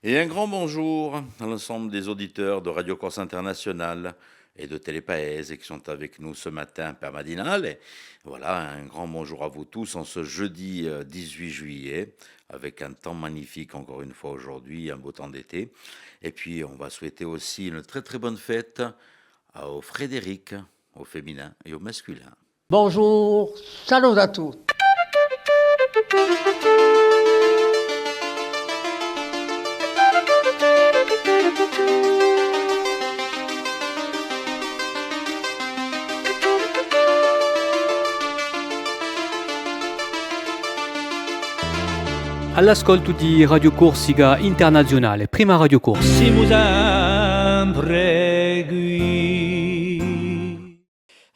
Et un grand bonjour à l'ensemble des auditeurs de Radio Corse International et de Télépaèse et qui sont avec nous ce matin per Madinale. Et voilà, un grand bonjour à vous tous en ce jeudi 18 juillet, avec un temps magnifique encore une fois aujourd'hui, un beau temps d'été. Et puis on va souhaiter aussi une très très bonne fête au Frédéric, au féminin et au masculin. Bonjour, salut à tous. All'ascolto di Radio Corsica Internazionale, prima Radio Corsa. Siamo sempre qui.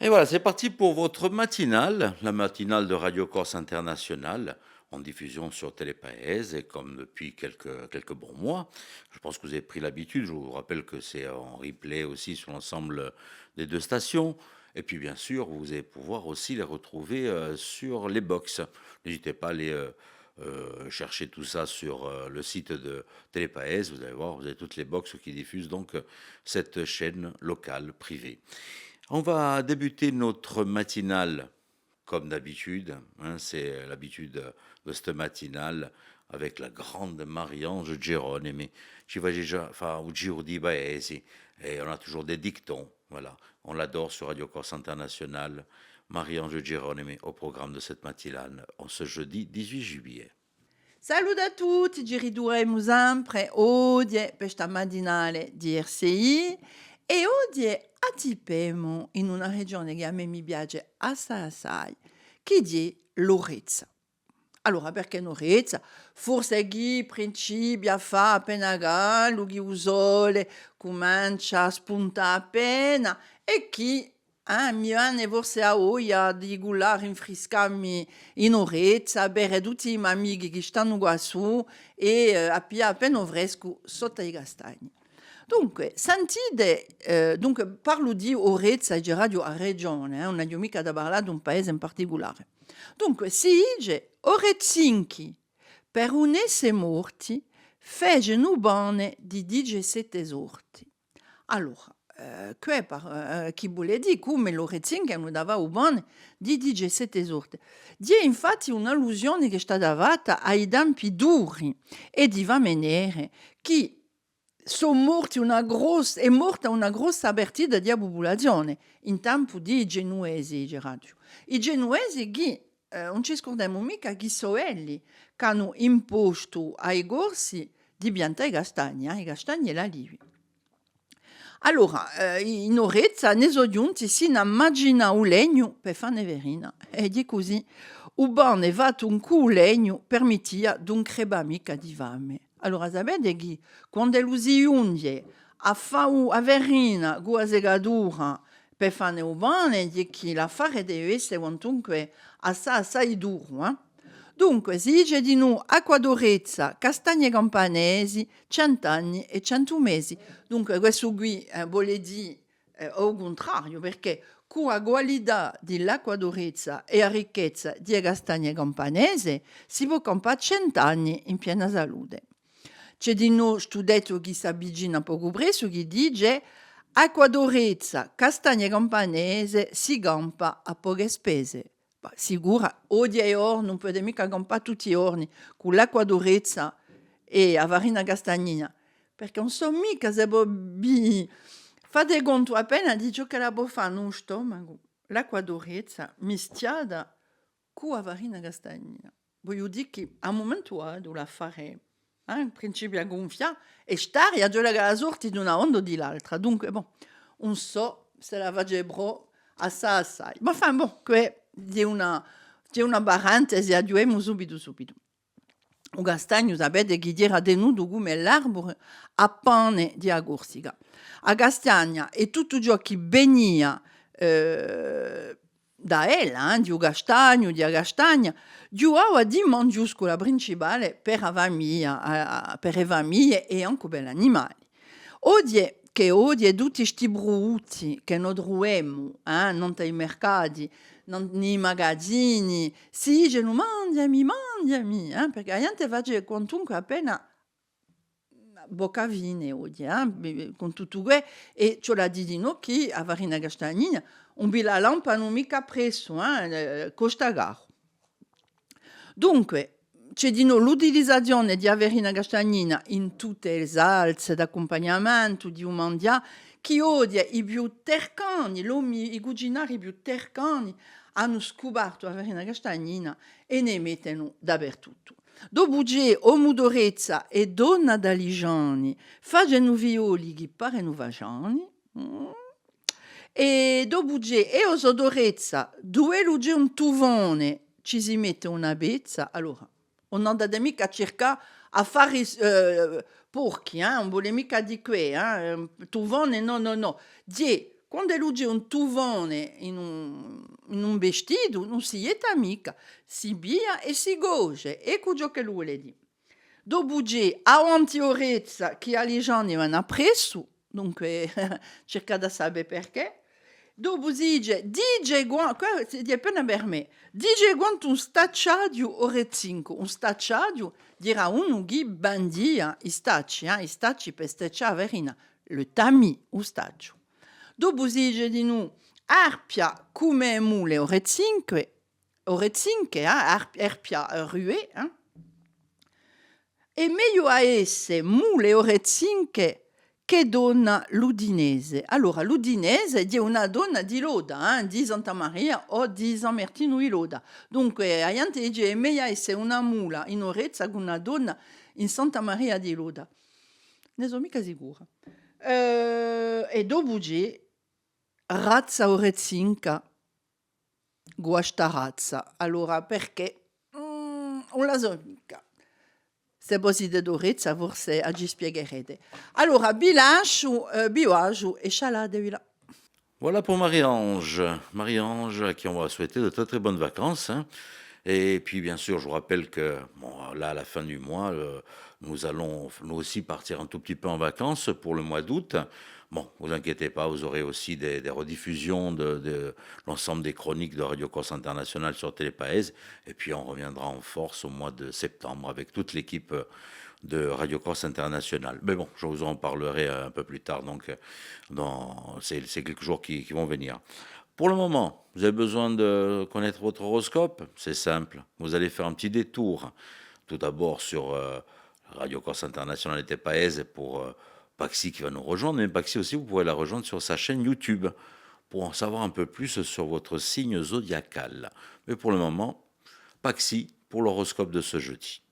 Et voilà, c'est parti pour votre matinale, la matinale de Radio Corse International, en diffusion sur Télépaèse, et comme depuis quelques bons mois, je pense que vous avez pris l'habitude, je vous rappelle que c'est en replay aussi sur l'ensemble des deux stations, et puis bien sûr, vous allez pouvoir aussi les retrouver sur les box. N'hésitez pas à aller chercher tout ça sur le site de Télépaèse, vous allez voir, vous avez toutes les box qui diffusent donc cette chaîne locale privée. On va débuter notre matinale comme d'habitude. C'est l'habitude de cette matinale avec la grande Marie-Ange Geronimi. Ci va déjà fa un giro di paesi et on a toujours des dictons. Voilà, on l'adore sur Radio Corse International. Marie-Ange Geronimi au programme de cette matinale en ce jeudi 18 juillet. Salut a tutti, ci ridurremo sempre oggi per questa matinale di RCI e oggi attipiamo in una regione che a me mi piace assai, che è Lorezza. Allora, perché Lorezza? Forse chi principi a fa appena gallo, chi il sole comincia a spuntare appena e chi mi viene forse a voglia di gullare, rinfrescarmi in Orezza, bere tutti i miei amici che stanno qua su e appia appena fresco sotto i castagni. Dunque, sentite, dunque parlo di Orezza e di radio a regione, non ho mica da parlare di un paese in particolare. Dunque, si dice Orezzinchi, per unesse morti, fece nu bone di 17 esorti. Allora, chi vuole dire come Lorenzin che non dava un buon di 17 esorti. Di è infatti un'allusione che è stata fatta ai tempi duri e di va menere che è morta una grossa partita di popolazione in tempo di genuesi, Geradio. I genuesi che non ci scordiamo mica che sono quelli che hanno imposto ai gorsi di piantare i castagni e la livi. Allora, in Orezza ne sono giunti sino a immagina un legno per fare verina. E di così, un bane fatto un cu legno permettia d'un creba mica di fame. Allora, sapete che quando lo si unge a fare a verina con la segadura per fare un bane, di che l'affare deve essere comunque assai duro, eh? Dunque, si dice di noi acqua d'Orezza, castagne campanesi, 100 anni e 100 mesi. Dunque, questo qui vuole dire al contrario, perché con la qualità dell'acqua d'Orezza e la ricchezza di castagne campanese si può campare 100 anni in piena salute. C'è di noi studetto che si avvicina poco presto che dice acqua d'Orezza, castagne campanese si campa a poche spese. Sicura, oggi e ora non potete mica campare tutti i giorni con l'acqua d'Orezza e la farina castagnina, perché non so mica se può fate conto appena di ciò che la può fare uno stomaco, l'acqua d'Orezza mischiata con la farina castagnina. Voglio dire che al momento devo la fare, in principio a gonfiare e stare a giocare la sorte di una onda o di l'altra. Dunque, non so se la facevo assai. Ma di una parentesi, adiuemo subito. Un castagno, sapete che era tenuto come l'arbore a pane di Corsica. A castagna e tutto ciò che veniva da ella, di un castagno, di una castagna, giocava di mangiuscola principale per le famiglie e anche per gli animali. Oggi tutti questi brutti che noi troviamo non nei mercati, nei magazzini, si dicono mangiami, perché la gente fa quantunque appena Bocavine oggi, con tutto questo, e ce l'ha di no che a Varina Castagnina un la lampa non mica presso, costa caro. Dunque, c'è di no l'utilizzazione di Averina Castagnina in tutte le salse d'accompagnamento di un mandia che odia i più tercani, i cucinari più tercani hanno scoperto Averina Castagnina e ne mettono dappertutto. Dopo c'è omudorezza e donna d'aligiani, facendo violi che parano vagiani, e dopo c'è e osodorezza, dove c'è un tuvone, ci si mette una bezza, allora, on non da mica cercare affari porchi, non vuole mica di qui, tuvone, no. Quando c'è un tuvone in un vestito, non si è mica, si bia e si goce, ecco ciò che lui vuole dire. Dopo c'è avantiorezza che alle giorni vanno appresso, dunque cercate di sapere perché. Dopo dice, qua si è appena per me, dice quanto un stacciadio ore 5, un stacciadio dirà uno che bandia i stacci per stacciare verina, le tami o staccio. Dopo dice di noi, arpia come mule ore 5, arpia rue, e meglio a esse mule ore 5 che donna l'Udinese. Allora, l'Udinese è una donna di Loda, di Santa Maria o di San Martino di Loda. Dunque, a gente dice è meglio essere una mula in Orezza che una donna in Santa Maria di Loda. Ne sono mica sicura. E dopo c'è razza orezzinca, guasta razza. Allora, perché? Non la so mica. Se possiate d'orezza, forse ci spiegherete. Allora, bilancio e scialade, là. Voilà pour Marie-Ange. Marie-Ange, à qui on va souhaiter de très très bonnes vacances. Et puis bien sûr, je vous rappelle que là, à la fin du mois, nous allons nous aussi partir un tout petit peu en vacances pour le mois d'août. Bon, vous inquiétez pas, vous aurez aussi des rediffusions de l'ensemble des chroniques de Radio Corse International sur Télépaèse. Et puis on reviendra en force au mois de septembre avec toute l'équipe de Radio Corse International. Mais bon, je vous en parlerai un peu plus tard, donc c'est quelques jours qui vont venir. Pour le moment, vous avez besoin de connaître votre horoscope? C'est simple, vous allez faire un petit détour. Tout d'abord sur Radio Corse International et Tépaèse pour Paxi qui va nous rejoindre, mais Paxi aussi, vous pourrez la rejoindre sur sa chaîne YouTube pour en savoir un peu plus sur votre signe zodiacal. Mais pour le moment, Paxi pour l'horoscope de ce jeudi.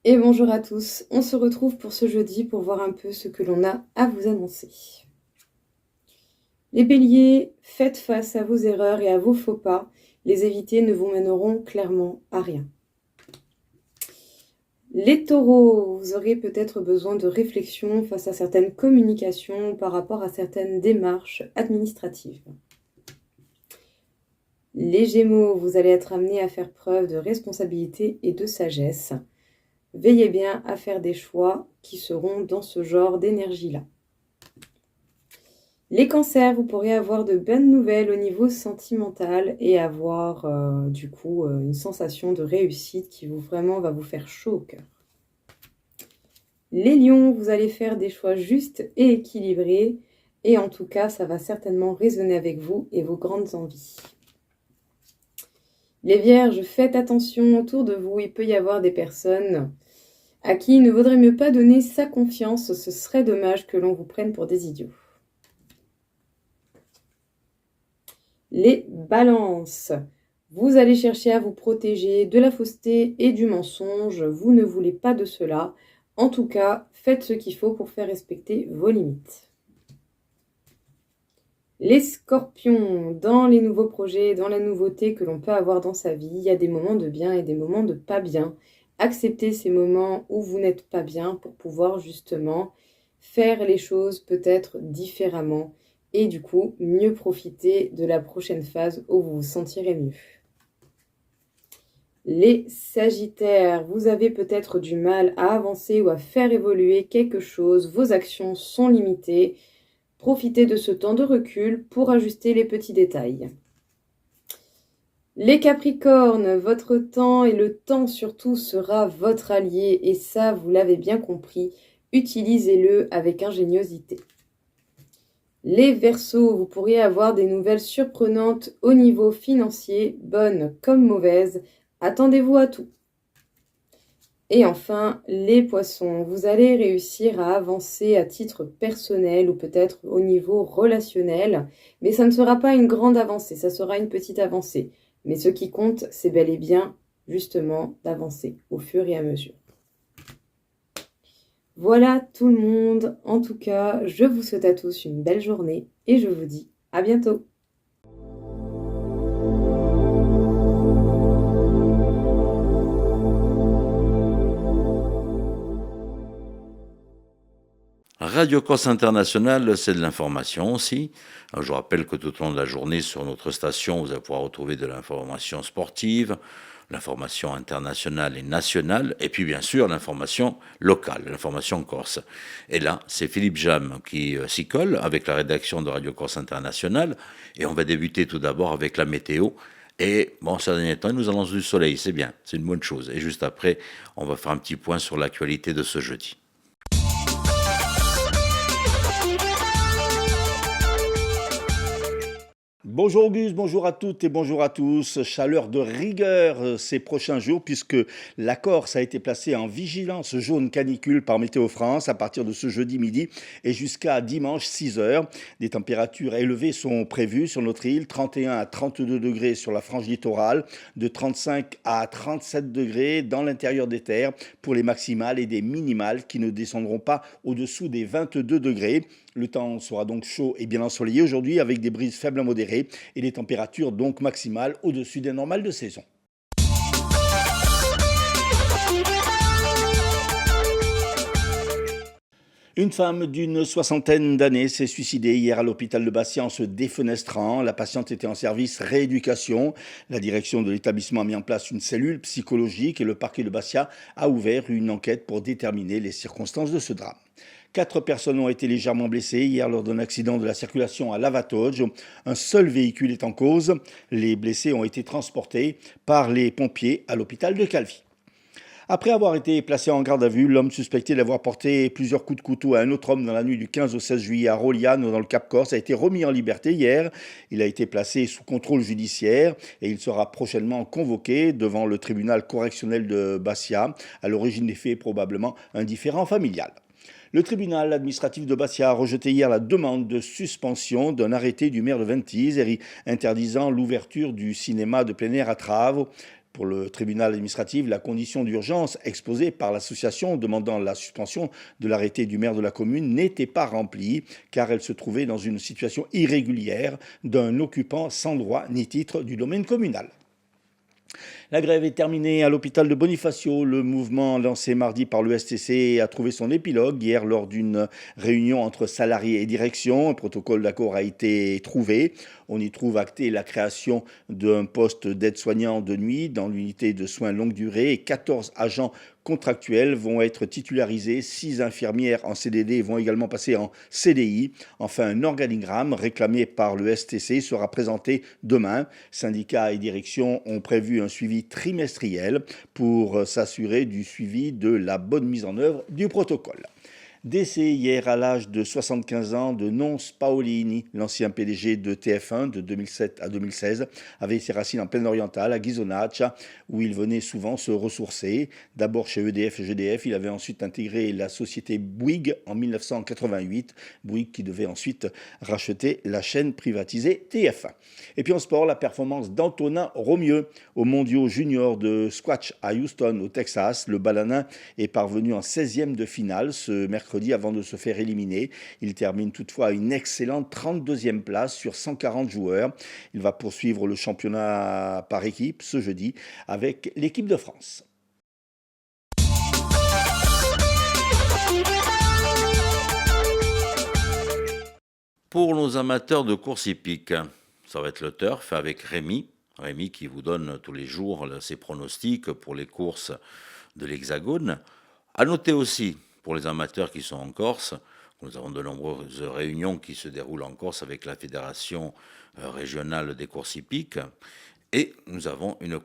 Et bonjour à tous, on se retrouve pour ce jeudi pour voir un peu ce que l'on a à vous annoncer. Les béliers, faites face à vos erreurs et à vos faux pas, les éviter ne vous mèneront clairement à rien. Les taureaux, vous aurez peut-être besoin de réflexion face à certaines communications par rapport à certaines démarches administratives. Les gémeaux, vous allez être amenés à faire preuve de responsabilité et de sagesse. Veillez bien à faire des choix qui seront dans ce genre d'énergie-là. Les cancers, vous pourrez avoir de bonnes nouvelles au niveau sentimental et avoir du coup une sensation de réussite qui vraiment va vous faire chaud au cœur. Les lions, vous allez faire des choix justes et équilibrés et en tout cas, ça va certainement résonner avec vous et vos grandes envies. Les vierges, faites attention autour de vous, il peut y avoir des personnes à qui il ne vaudrait mieux pas donner sa confiance, ce serait dommage que l'on vous prenne pour des idiots. Les balances, vous allez chercher à vous protéger de la fausseté et du mensonge, vous ne voulez pas de cela. En tout cas, faites ce qu'il faut pour faire respecter vos limites. Les scorpions, dans les nouveaux projets, dans la nouveauté que l'on peut avoir dans sa vie, il y a des moments de bien et des moments de pas bien. Acceptez ces moments où vous n'êtes pas bien pour pouvoir justement faire les choses peut-être différemment et du coup mieux profiter de la prochaine phase où vous vous sentirez mieux. Les Sagittaires, vous avez peut-être du mal à avancer ou à faire évoluer quelque chose, vos actions sont limitées. Profitez de ce temps de recul pour ajuster les petits détails. Les Capricornes, votre temps et le temps surtout sera votre allié et ça, vous l'avez bien compris, utilisez-le avec ingéniosité. Les Verseaux, vous pourriez avoir des nouvelles surprenantes au niveau financier, bonnes comme mauvaises, attendez-vous à tout. Et enfin, les Poissons, vous allez réussir à avancer à titre personnel ou peut-être au niveau relationnel, mais ça ne sera pas une grande avancée, ça sera une petite avancée. Mais ce qui compte, c'est bel et bien justement d'avancer au fur et à mesure. Voilà tout le monde, en tout cas, je vous souhaite à tous une belle journée et je vous dis à bientôt. Radio Corse International, c'est de l'information aussi. Je vous rappelle que tout au long de la journée, sur notre station, vous allez pouvoir retrouver de l'information sportive, l'information internationale et nationale, et puis bien sûr l'information locale, l'information corse. Et là, c'est Philippe Jam qui s'y colle avec la rédaction de Radio Corse International, et on va débuter tout d'abord avec la météo. Et bon, ces derniers temps, il nous annonce du soleil, c'est bien, c'est une bonne chose. Et juste après, on va faire un petit point sur l'actualité de ce jeudi. Bonjour Auguste, bonjour à toutes et bonjour à tous. Chaleur de rigueur ces prochains jours puisque la Corse a été placée en vigilance jaune canicule par Météo France à partir de ce jeudi midi et jusqu'à dimanche 6 heures. Des températures élevées sont prévues sur notre île, 31 à 32 degrés sur la frange littorale, de 35 à 37 degrés dans l'intérieur des terres pour les maximales et des minimales qui ne descendront pas au-dessous des 22 degrés. Le temps sera donc chaud et bien ensoleillé aujourd'hui avec des brises faibles à modérées et des températures donc maximales au-dessus des normales de saison. Une femme d'une soixantaine d'années s'est suicidée hier à l'hôpital de Bastia en se défenestrant. La patiente était en service rééducation. La direction de l'établissement a mis en place une cellule psychologique et le parquet de Bastia a ouvert une enquête pour déterminer les circonstances de ce drame. 4 personnes ont été légèrement blessées hier lors d'un accident de la circulation à Lavatoge. Un seul véhicule est en cause. Les blessés ont été transportés par les pompiers à l'hôpital de Calvi. Après avoir été placé en garde à vue, l'homme suspecté d'avoir porté plusieurs coups de couteau à un autre homme dans la nuit du 15 au 16 juillet à Roliano dans le Cap-Corse a été remis en liberté hier. Il a été placé sous contrôle judiciaire et il sera prochainement convoqué devant le tribunal correctionnel de Bastia. À l'origine des faits, probablement un différend familial. Le tribunal administratif de Bastia a rejeté hier la demande de suspension d'un arrêté du maire de Ventiseri interdisant l'ouverture du cinéma de plein air à Trave. Pour le tribunal administratif, la condition d'urgence exposée par l'association demandant la suspension de l'arrêté du maire de la commune n'était pas remplie car elle se trouvait dans une situation irrégulière d'un occupant sans droit ni titre du domaine communal. La grève est terminée à l'hôpital de Bonifacio. Le mouvement lancé mardi par le STC a trouvé son épilogue hier lors d'une réunion entre salariés et direction. Un protocole d'accord a été trouvé. On y trouve acté la création d'un poste d'aide-soignant de nuit dans l'unité de soins longue durée et 14 agents contractuels vont être titularisés, 6 infirmières en CDD vont également passer en CDI. Enfin, un organigramme réclamé par le STC sera présenté demain. Syndicats et direction ont prévu un suivi trimestriel pour s'assurer du suivi de la bonne mise en œuvre du protocole. Décès hier à l'âge de 75 ans de Nonce Paolini, l'ancien PDG de TF1 de 2007 à 2016, avait ses racines en plaine orientale, à Ghisonaccia, où il venait souvent se ressourcer. D'abord chez EDF et GDF, il avait ensuite intégré la société Bouygues en 1988, Bouygues qui devait ensuite racheter la chaîne privatisée TF1. Et puis en sport, la performance d'Antonin Romieux aux mondiaux juniors de squash à Houston, au Texas. Le Balanin est parvenu en 16e de finale ce mercredi avant de se faire éliminer. Il termine toutefois à une excellente 32e place sur 140 joueurs. Il va poursuivre le championnat par équipe ce jeudi avec l'équipe de France. Pour nos amateurs de course hippique, ça va être le turf avec Rémi. Rémi qui vous donne tous les jours ses pronostics pour les courses de l'Hexagone. À noter aussi, pour les amateurs qui sont en Corse, nous avons de nombreuses réunions qui se déroulent en Corse avec la Fédération régionale des courses hippiques. Et nous avons une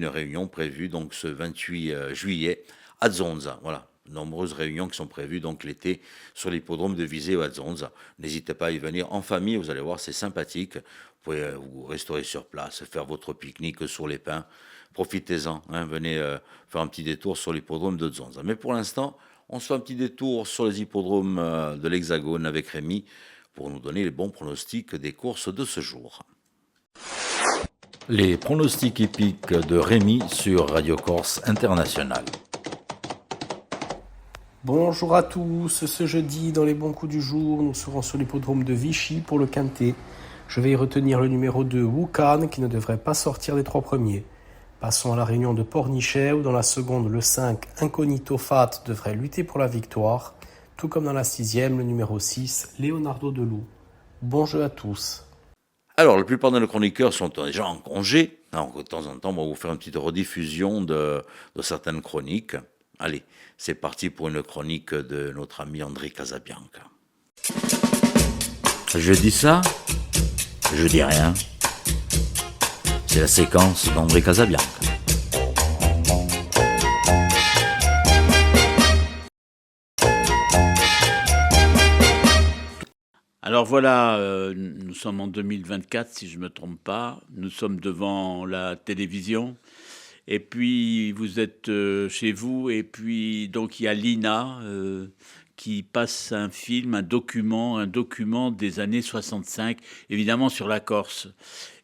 réunion prévue donc ce 28 juillet à Zonza. Voilà, nombreuses réunions qui sont prévues donc l'été sur l'hippodrome de Viseu à Zonza. N'hésitez pas à y venir en famille, vous allez voir, c'est sympathique. Vous pouvez vous restaurer sur place, faire votre pique-nique sur les pins. Profitez-en, venez faire un petit détour sur l'hippodrome de Zonza. Mais pour l'instant, on se fait un petit détour sur les hippodromes de l'Hexagone avec Rémi pour nous donner les bons pronostics des courses de ce jour. Les pronostics hippiques de Rémi sur Radio Corse International. Bonjour à tous, ce jeudi dans les bons coups du jour, nous serons sur l'hippodrome de Vichy pour le quintet. Je vais y retenir le numéro 2 Wukan qui ne devrait pas sortir des 3 premiers. Passons à la réunion de Pornichet où dans la seconde le 5 Incognito Fat devrait lutter pour la victoire, tout comme dans la 6e le numéro 6 Leonardo Delou. Bon jeu à tous. Alors, la plupart de nos chroniqueurs sont déjà en congé. Donc, de temps en temps, on va vous faire une petite rediffusion de certaines chroniques. Allez, c'est parti pour une chronique de notre ami André Casabianca. Je dis ça, je dis rien. C'est la séquence d'André Casabianca. Alors voilà, nous sommes en 2024, si je ne me trompe pas. Nous sommes devant la télévision. Et puis, vous êtes chez vous. Et puis, donc, il y a Lina qui passe un film, un document des années 65, évidemment sur la Corse.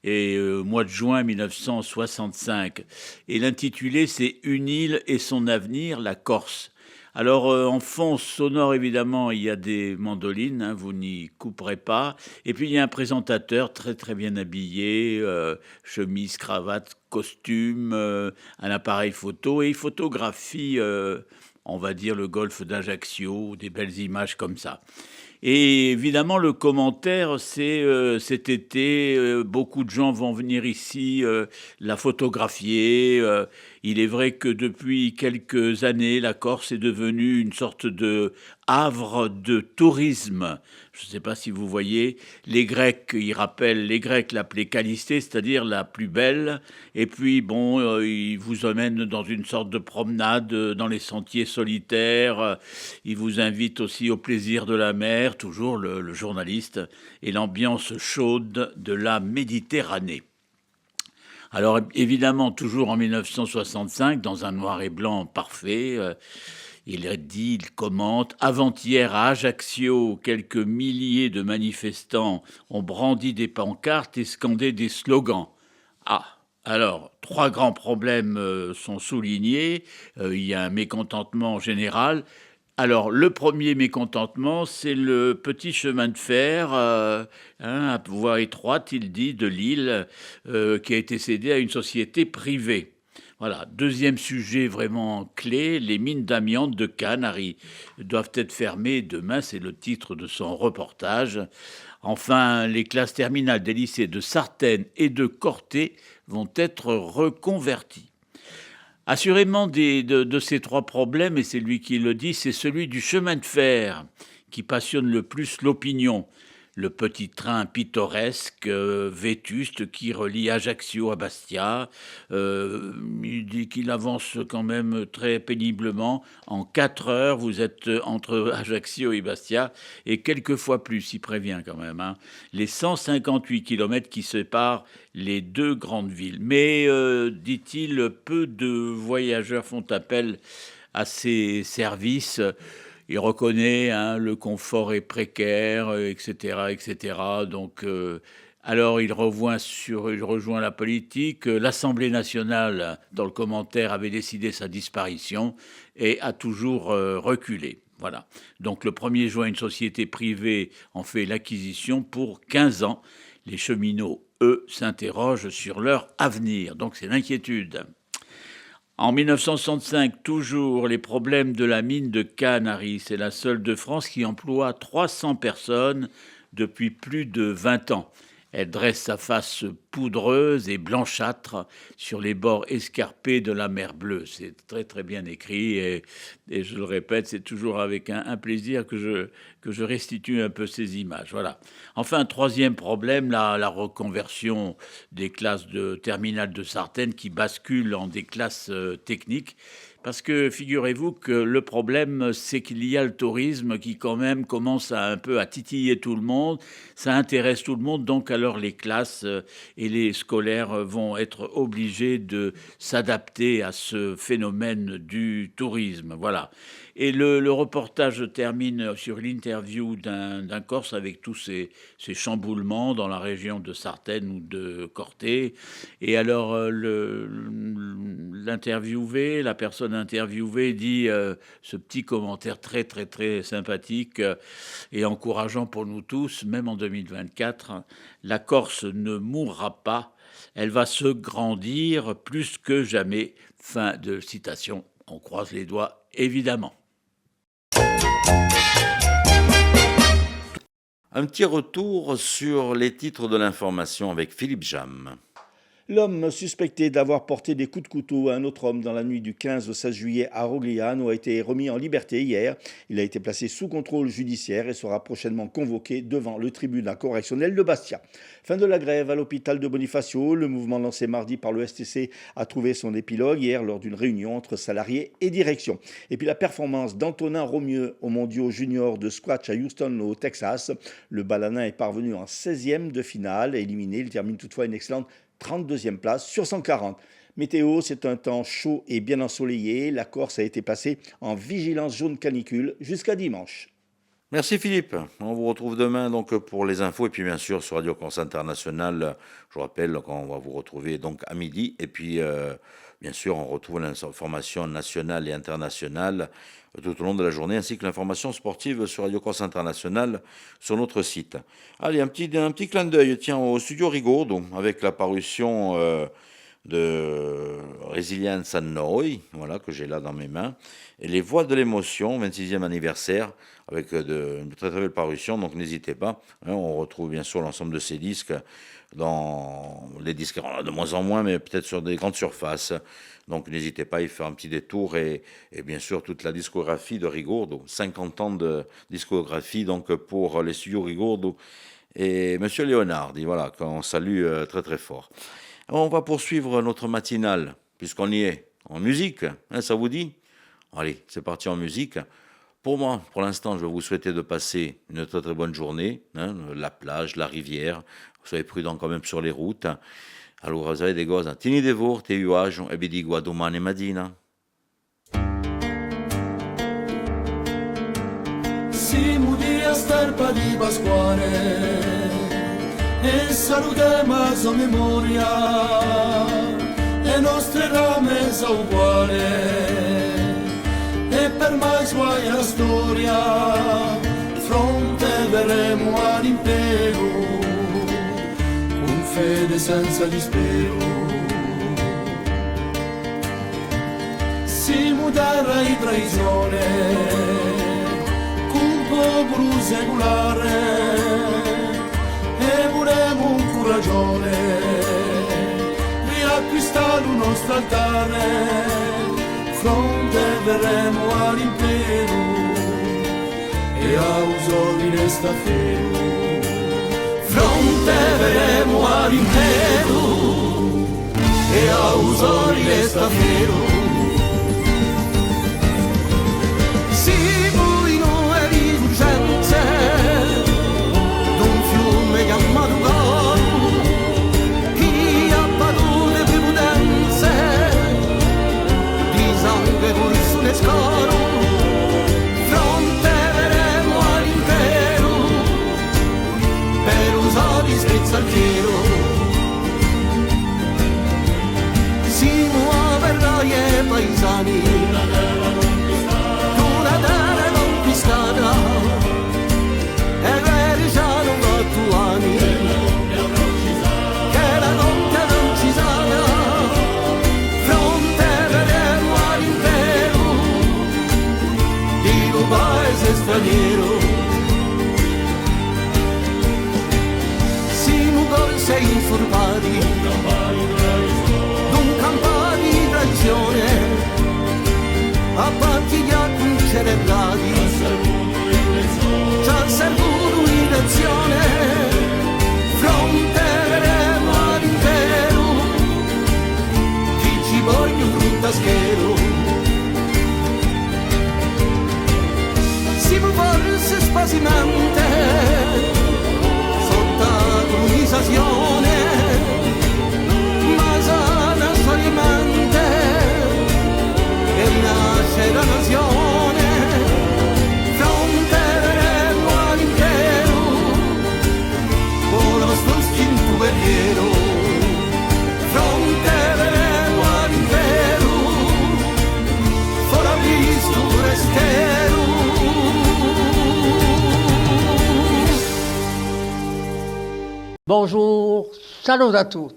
Et mois de juin 1965. Et l'intitulé, c'est « Une île et son avenir, la Corse ». Alors, en fond sonore, évidemment, il y a des mandolines, vous n'y couperez pas. Et puis, il y a un présentateur très, très bien habillé, chemise, cravate, costume, un appareil photo. Et il photographie, on va dire, le golfe d'Ajaccio, des belles images comme ça. Et évidemment, le commentaire, c'est cet été, beaucoup de gens vont venir ici la photographier. Il est vrai que depuis quelques années, la Corse est devenue une sorte de havre de tourisme. Je ne sais pas si vous voyez, les Grecs l'appelaient Calistée, c'est-à-dire la plus belle. Et puis, bon, ils vous emmènent dans une sorte de promenade dans les sentiers solitaires. Ils vous invitent aussi au plaisir de la mer, toujours le journaliste, et l'ambiance chaude de la Méditerranée. Alors évidemment, toujours en 1965, dans un noir et blanc parfait, il commente « Avant-hier à Ajaccio, quelques milliers de manifestants ont brandi des pancartes et scandé des slogans. » Ah, alors, 3 grands problèmes sont soulignés. Il y a un mécontentement général. Alors, le premier mécontentement, c'est le petit chemin de fer, à voie étroite, il dit, de l'île, qui a été cédé à une société privée. Voilà. Deuxième sujet vraiment clé, les mines d'amiante de Canary doivent être fermées demain, c'est le titre de son reportage. Enfin, les classes terminales des lycées de Sartène et de Corté vont être reconverties. Assurément, de ces 3 problèmes, et c'est lui qui le dit, c'est celui du chemin de fer qui passionne le plus l'opinion. Le petit train pittoresque, vétuste, qui relie Ajaccio à Bastia. Il dit qu'il avance quand même très péniblement. En 4 heures, vous êtes entre Ajaccio et Bastia, et quelques fois plus, il prévient quand même. Les 158 kilomètres qui séparent les 2 grandes villes. Mais, dit-il, peu de voyageurs font appel à ces services. Il reconnaît le confort est précaire, etc., etc. Donc, alors il rejoint la politique. L'Assemblée nationale, dans le commentaire, avait décidé sa disparition et a toujours reculé. Voilà. Donc le 1er juin, une société privée en fait l'acquisition pour 15 ans. Les cheminots, eux, s'interrogent sur leur avenir. Donc c'est l'inquiétude. En 1965, toujours, les problèmes de la mine de Canary. C'est la seule de France qui emploie 300 personnes depuis plus de 20 ans. Elle dresse sa face poudreuse et blanchâtre sur les bords escarpés de la mer Bleue. C'est très très bien écrit et je le répète, c'est toujours avec un plaisir que je restitue un peu ces images. Voilà. Enfin, troisième problème, la reconversion des classes de terminale de Sartène qui basculent en des classes techniques. Parce que figurez-vous que le problème, c'est qu'il y a le tourisme qui quand même commence un peu à titiller tout le monde. Ça intéresse tout le monde. Donc alors les classes et les scolaires vont être obligés de s'adapter à ce phénomène du tourisme. Voilà. Et le reportage termine sur l'interview d'un Corse avec tous ces chamboulements dans la région de Sartène ou de Corté. Et alors l'interviewé, la personne interviewée dit ce petit commentaire très très très sympathique et encourageant pour nous tous, même en 2024, la Corse ne mourra pas, elle va se grandir plus que jamais. Fin de citation. On croise les doigts, évidemment. Un petit retour sur les titres de l'information avec Philippe Jam. L'homme suspecté d'avoir porté des coups de couteau à un autre homme dans la nuit du 15 au 16 juillet à Rogliano a été remis en liberté hier. Il a été placé sous contrôle judiciaire et sera prochainement convoqué devant le tribunal correctionnel de Bastia. Fin de la grève à l'hôpital de Bonifacio. Le mouvement lancé mardi par le STC a trouvé son épilogue hier lors d'une réunion entre salariés et direction. Et puis la performance d'Antonin Romieux aux mondiaux juniors de squash à Houston au Texas. Le Balanin est parvenu en 16e de finale et éliminé. Il termine toutefois une excellente 32e place sur 140. Météo, c'est un temps chaud et bien ensoleillé. La Corse a été placée en vigilance jaune canicule jusqu'à dimanche. Merci Philippe. On vous retrouve demain donc pour les infos et puis bien sûr sur Radio Corse International. Je vous rappelle qu'on va vous retrouver donc à midi et puis bien sûr on retrouve l'information nationale et internationale tout au long de la journée ainsi que l'information sportive sur Radio Corse International sur notre site. Allez, un petit clin d'œil tiens au studio Rigaud avec la parution de Résilience a Noi, voilà, que j'ai là dans mes mains, et Les Voix de l'émotion, 26e anniversaire, avec une très très belle parution, donc n'hésitez pas, on retrouve bien sûr l'ensemble de ces disques dans les disques, de moins en moins, mais peut-être sur des grandes surfaces, donc n'hésitez pas à y faire un petit détour, et bien sûr toute la discographie de Rigaud, 50 ans de discographie donc pour les studios Rigaud, et Monsieur Léonardi, voilà, qu'on salue très très fort. On va poursuivre notre matinale, puisqu'on y est, en musique, ça vous dit ? Allez, c'est parti en musique. Pour moi, pour l'instant, je vais vous souhaiter de passer une très très bonne journée, la plage, la rivière, soyez prudents quand même sur les routes. Allora, vous avez des gosses, tieni de vorte e io agio e vi dico a domani mattina. Siamo di Asterpa di Pasquale e salutiamo a sua memoria, le nostre rame sono uguali e per mai suoi la storia, fronte verremo all'impero, con fede senza dispero. Siamo terra di traizione, con popolo secolare, e vorremmo un coragione riacquistare il nostro altare, fronte verremo all'impero e a usori resta fermo, fronte verremo all'impero e a usori resta fermo. Siamo in una risorgenza chi ha padone più potenze di sangue corso ne scoro, fronte verremo all'impero per usare spezza al tiro. Siamo a verrai e paesani una terra conquistata e veri già non va tu anni. Straniero, siamo con sei infurbati, d'un campà di tradizione, abbatti gli acqui celebrati, ci ha servuto un'elezione, fronteremo all'intero, chi ci voglia un fruttaschiero. Si può forse spasimante, l'organizzazione, ma sana solamente e rinasce la nazione, fronteremo all'intero con lo nostro istinto guerriero, fronteremo all'intero fora visto restero. Bonjour, salut à tous.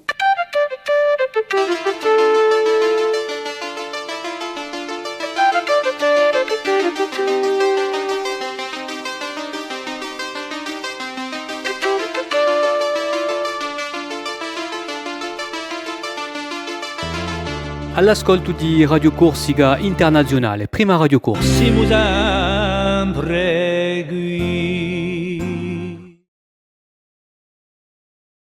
All'ascolto di Radio Corsica Internazionale, prima Radio Corsica. Siamo sempre qui.